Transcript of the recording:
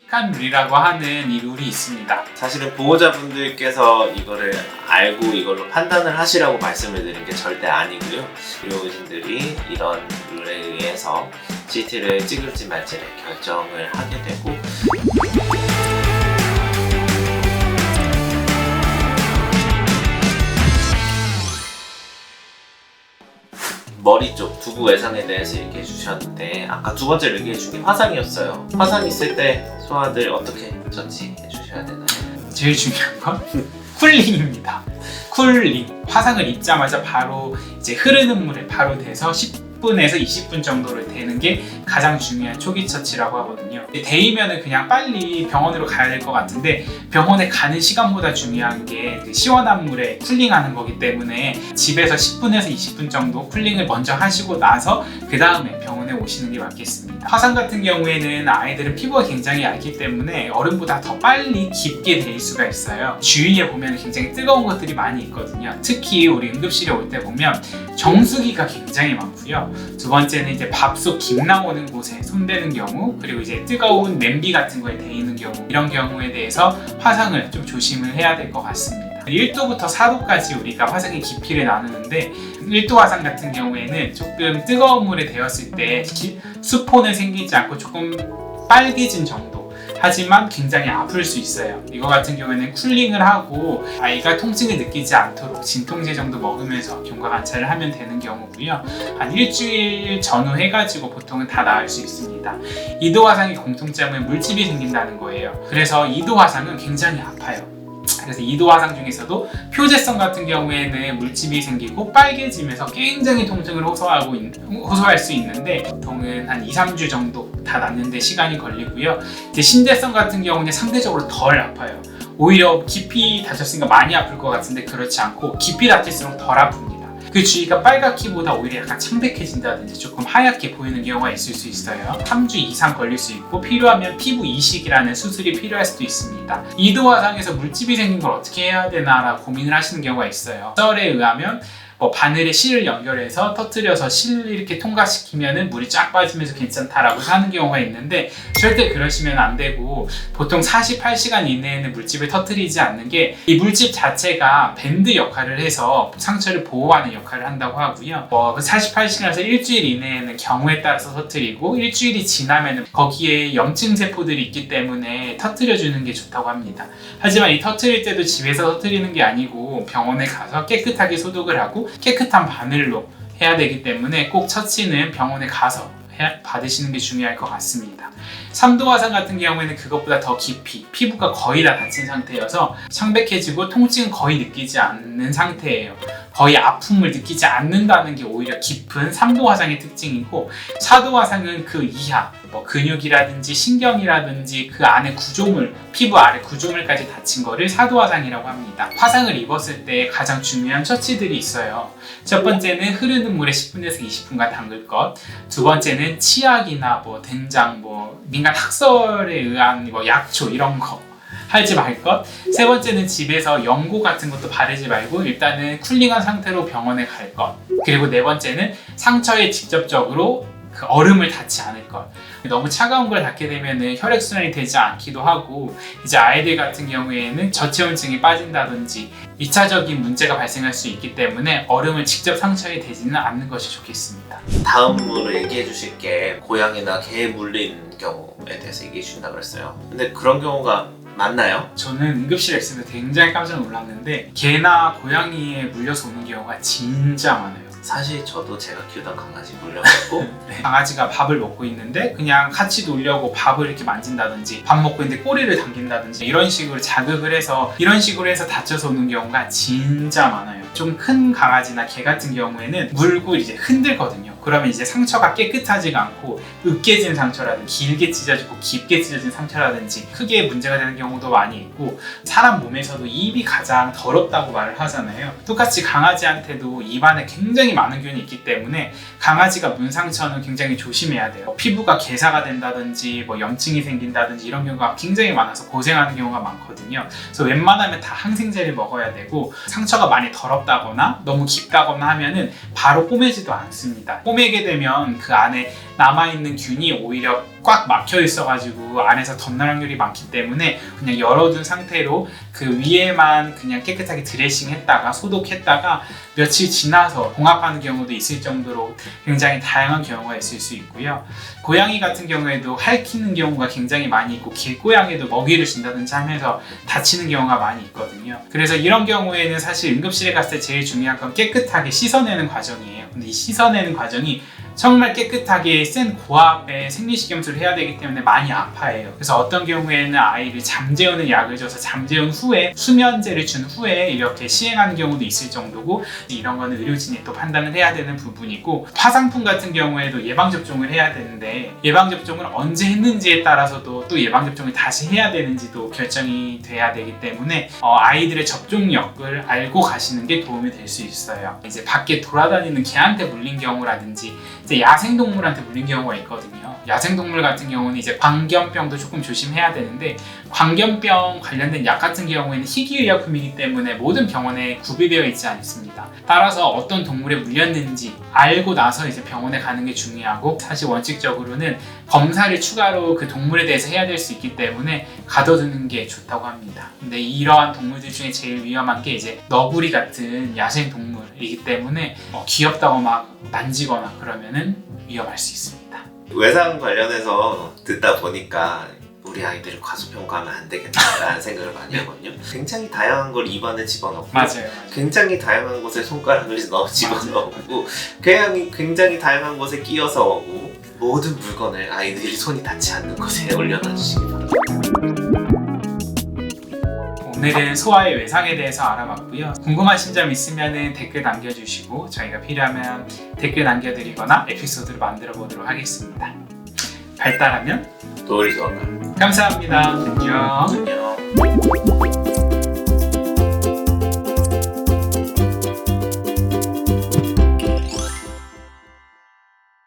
칙한 룰이라고 하는 이 룰이 있습니다. 사실은 보호자분들께서 이거를 알고 이걸로 판단을 하시라고 말씀을 드린 게 절대 아니고요. 의료진들이 이런 룰에 의해서 CT를 찍을지 말지를 결정을 하게 되고, 머리 쪽 두부 외상에 대해서 얘기해 주셨는데, 아까 두 번째 얘기해 준 게 화상이었어요. 화상 있을 때 소아들 어떻게 처치해 주셔야 되나요? 제일 중요한 건 쿨링입니다. 쿨링. 화상을 입자마자 바로 이제 흐르는 물에 바로 대서 10분에서 20분 정도를 대는 게 가장 중요한 초기 처치라고 하거든요. 데이면은 그냥 빨리 병원으로 가야 될 것 같은데, 병원에 가는 시간보다 중요한 게 시원한 물에 쿨링하는 거기 때문에 집에서 10분에서 20분 정도 쿨링을 먼저 하시고 나서 그 다음에 병원에 오시는 게 맞겠습니다. 화상 같은 경우에는 아이들은 피부가 굉장히 얇기 때문에 어른보다 더 빨리 깊게 데일 수가 있어요. 주위에 보면 굉장히 뜨거운 것들이 많이 있거든요. 특히 우리 응급실에 올 때 보면 정수기가 굉장히 많고요. 두 번째는 이제 밥솥 김 나오는 곳에 손대는 경우, 그리고 이제 뜨거운 냄비 같은 거에 데이는 경우, 이런 경우에 대해서 화상을 좀 조심을 해야 될 것 같습니다. 1도부터 4도까지 우리가 화상의 깊이를 나누는데, 1도 화상 같은 경우에는 조금 뜨거운 물에 데웠을 때 수포는 생기지 않고 조금 빨개진 정도, 하지만 굉장히 아플 수 있어요. 이거 같은 경우에는 쿨링을 하고 아이가 통증을 느끼지 않도록 진통제 정도 먹으면서 경과 관찰을 하면 되는 경우고요. 한 일주일 전후 해가지고 보통은 다 나을 수 있습니다. 2도 화상의 공통점은 물집이 생긴다는 거예요. 그래서 2도 화상은 굉장히 아파요. 그래서 2도 화상 중에서도 표재성 같은 경우에는 물집이 생기고 빨개지면서 굉장히 통증을 호소할 수 있는데, 보통은 한 2-3주 정도 다 낫는데 시간이 걸리고요. 이제 신재성 같은 경우는 상대적으로 덜 아파요. 오히려 깊이 다쳤으니까 많이 아플 것 같은데 그렇지 않고, 깊이 다칠수록 덜 아픕니다. 그 주위가 빨갛기보다 오히려 약간 창백해진다든지 조금 하얗게 보이는 경우가 있을 수 있어요. 3주 이상 걸릴 수 있고, 필요하면 피부 이식이라는 수술이 필요할 수도 있습니다. 2도 화상에서 물집이 생긴 걸 어떻게 해야 되나라고 고민을 하시는 경우가 있어요. 썰에 의하면 바늘에 실을 연결해서 터뜨려서 실을 이렇게 통과시키면 물이 쫙 빠지면서 괜찮다라고 하는 경우가 있는데, 절대 그러시면 안 되고, 보통 48시간 이내에는 물집을 터뜨리지 않는 게, 이 물집 자체가 밴드 역할을 해서 상처를 보호하는 역할을 한다고 하고요. 48시간에서 일주일 이내에는 경우에 따라서 터뜨리고, 일주일이 지나면 거기에 염증 세포들이 있기 때문에 터뜨려주는 게 좋다고 합니다. 하지만 이 터뜨릴 때도 집에서 터뜨리는 게 아니고 병원에 가서 깨끗하게 소독을 하고 깨끗한 바늘로 해야 되기 때문에 꼭 처치는 병원에 가서 받으시는 게 중요할 것 같습니다. 3도 화상 같은 경우에는 그것보다 더 깊이 피부가 거의 다 닫힌 상태여서 창백해지고 통증은 거의 느끼지 않는 상태예요. 거의 아픔을 느끼지 않는다는 게 오히려 깊은 3도 화상의 특징이고, 4도 화상은 그 이하 근육이라든지 신경이라든지 그 안에 구조물, 피부 아래 구조물까지 다친 거를 4도 화상이라고 합니다. 화상을 입었을 때 가장 중요한 처치들이 있어요. 첫 번째는 흐르는 물에 10분에서 20분간 담글 것, 두 번째는 치약이나 된장, 민간 학설에 의한 약초 이런 거 하지 말 것, 세 번째는 집에서 연고 같은 것도 바르지 말고 일단은 쿨링한 상태로 병원에 갈 것, 그리고 네 번째는 상처에 직접적으로 그 얼음을 닿지 않을 것. 너무 차가운 걸 닿게 되면 혈액순환이 되지 않기도 하고, 이제 아이들 같은 경우에는 저체온증이 빠진다든지 2차적인 문제가 발생할 수 있기 때문에 얼음을 직접 상처에 대지는 않는 것이 좋겠습니다. 다음으로 얘기해 주실 게 고양이나 개에 물린 경우에 대해서 얘기해 주신다고 그랬어요. 근데 그런 경우가 맞나요? 저는 응급실에 있으면서 굉장히 깜짝 놀랐는데, 개나 고양이에 물려서 오는 경우가 진짜 많아요. 사실 저도 제가 키우던 강아지 물려갖고 네. 강아지가 밥을 먹고 있는데 그냥 같이 놀려고 밥을 이렇게 만진다든지, 밥 먹고 있는데 꼬리를 당긴다든지, 이런 식으로 자극을 해서 다쳐서 오는 경우가 진짜 많아요. 좀 큰 강아지나 개 같은 경우에는 물고 이제 흔들거든요. 그러면 이제 상처가 깨끗하지가 않고 으깨진 상처라든지, 길게 찢어지고 깊게 찢어진 상처라든지 크게 문제가 되는 경우도 많이 있고, 사람 몸에서도 입이 가장 더럽다고 말을 하잖아요. 똑같이 강아지한테도 입안에 굉장히 많은 균이 있기 때문에 강아지가 문 상처는 굉장히 조심해야 돼요. 피부가 괴사가 된다든지 염증이 생긴다든지 이런 경우가 굉장히 많아서 고생하는 경우가 많거든요. 그래서 웬만하면 다 항생제를 먹어야 되고, 상처가 많이 더럽다거나 너무 깊다거나 하면은 바로 꼬매지도 않습니다. 꼬매게 되면 그 안에 남아있는 균이 오히려 꽉 막혀 있어가지고 안에서 덧날 확률이 많기 때문에 그냥 열어둔 상태로 그 위에만 그냥 깨끗하게 드레싱 했다가 소독했다가 며칠 지나서 봉합하는 경우도 있을 정도로 굉장히 다양한 경우가 있을 수 있고요. 고양이 같은 경우에도 핥히는 경우가 굉장히 많이 있고 길고양이도 먹이를 준다든지 하면서 다치는 경우가 많이 있거든요. 그래서 이런 경우에는 사실 응급실에 갔을 때 제일 중요한 건 깨끗하게 씻어내는 과정이에요. 근데 이 씻어내는 과정이 정말 깨끗하게 센 고압의 생리식염수를 해야 되기 때문에 많이 아파해요. 그래서 어떤 경우에는 아이를 잠재우는 약을 줘서 잠재운 후에 수면제를 준 후에 이렇게 시행하는 경우도 있을 정도고, 이런 거는 의료진이 또 판단을 해야 되는 부분이고, 화상품 같은 경우에도 예방접종을 해야 되는데 예방접종을 언제 했는지에 따라서도 또 예방접종을 다시 해야 되는지도 결정이 돼야 되기 때문에 아이들의 접종력을 알고 가시는 게 도움이 될 수 있어요. 이제 밖에 돌아다니는 개한테 물린 경우라든지 이제 야생동물한테 물린 경우가 있거든요. 야생동물 같은 경우는 이제 광견병도 조금 조심해야 되는데, 광견병 관련된 약 같은 경우에는 희귀의약품이기 때문에 모든 병원에 구비되어 있지 않습니다. 따라서 어떤 동물에 물렸는지 알고 나서 이제 병원에 가는 게 중요하고, 사실 원칙적으로는 검사를 추가로 그 동물에 대해서 해야 될 수 있기 때문에 가둬두는 게 좋다고 합니다. 근데 이러한 동물들 중에 제일 위험한 게 이제 너구리 같은 야생동물이기 때문에 귀엽다고 막 만지거나 그러면은 위험할 수 있습니다. 외상 관련해서 듣다 보니까 우리 아이들을 과소평가하면 안 되겠다라는 생각을 많이 하거든요. 굉장히 다양한 걸 입안에 집어넣고, 맞아요. 굉장히 다양한 곳에 손가락을 집어넣고, 굉장히 다양한 곳에 끼어서 오고, 모든 물건을 아이들이 손이 닿지 않는 곳에 올려놔 주시기 바랍니다. 오늘은 소아의 외상에 대해서 알아봤고요. 궁금하신 점 있으면 댓글 남겨주시고 저희가 필요하면 댓글 남겨드리거나 에피소드를 만들어 보도록 하겠습니다. 발달하면 도리 좋아가. 감사합니다. 안녕. 안녕.